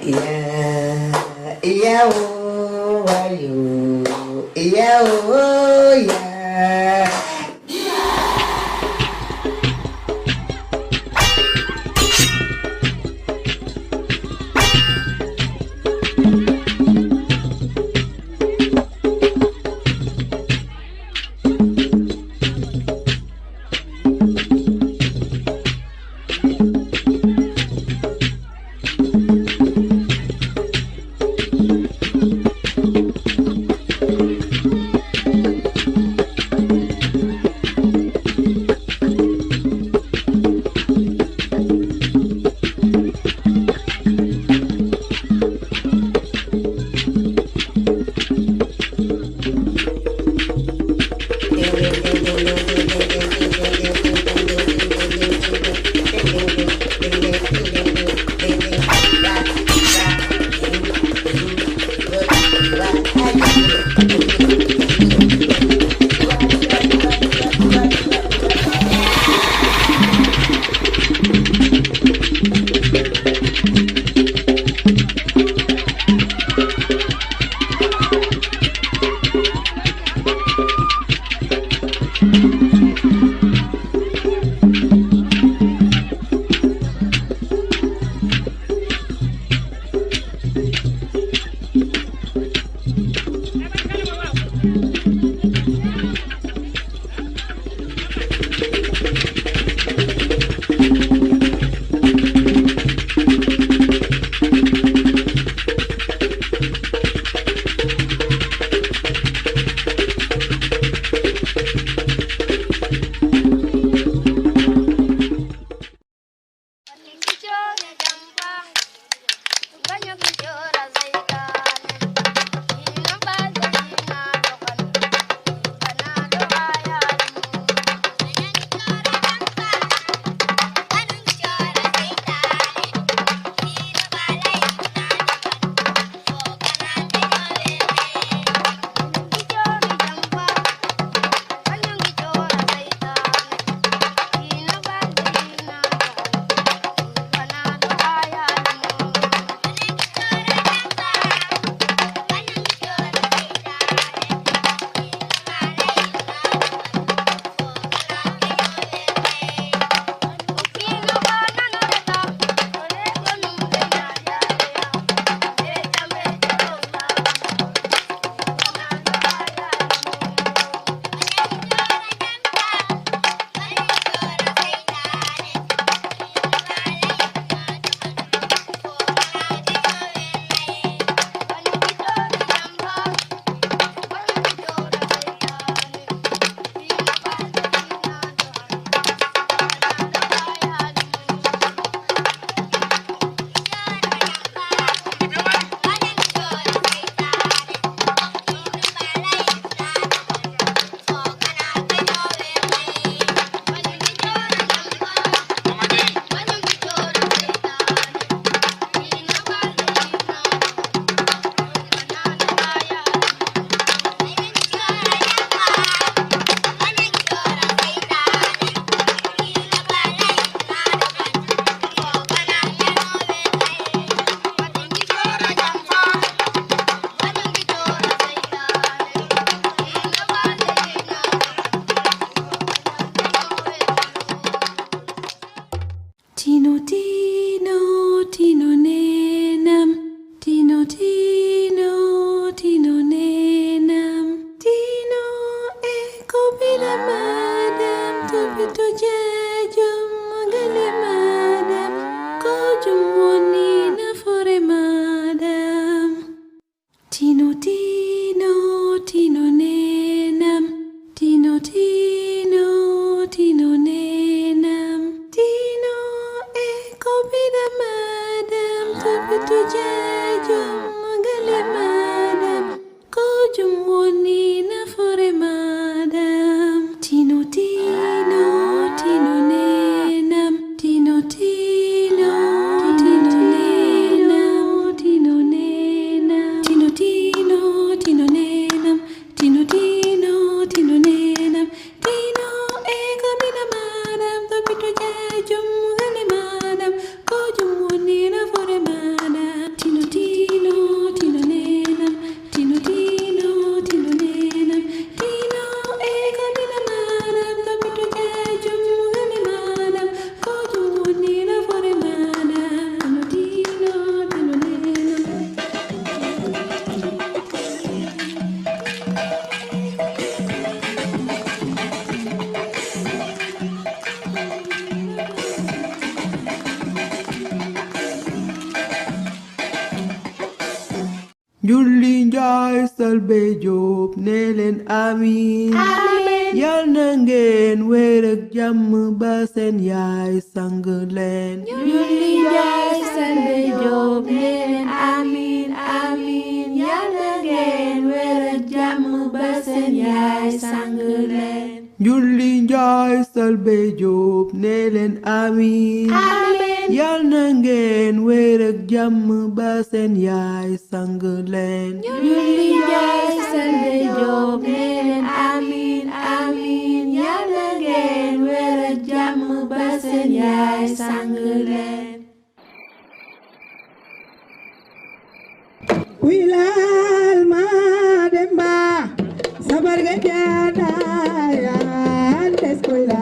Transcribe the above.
Yeah, yeah, oh, are you? Yeah, oh, yeah. Julli Njaay Selbé Jóob nee leen amiin yal na ngeen wér ak jàmm ba seen yaay sang leen. Julli Njaay Selbé Jóob nee leen amiin amiin yal na ngeen wér ak jàmm ba seen yaay sang leen. Julli Njaay Selbé Jóob nee leen amiin yal na ngeen wér ak jàmm ba seen yaay sang leen. Julli Njaay Selbé Jóob nee leen amiin amiin yal na ngeen wér ak jàmm ba seen yaay sang leen. Wilal ma demba sabar ga jana ya antes koila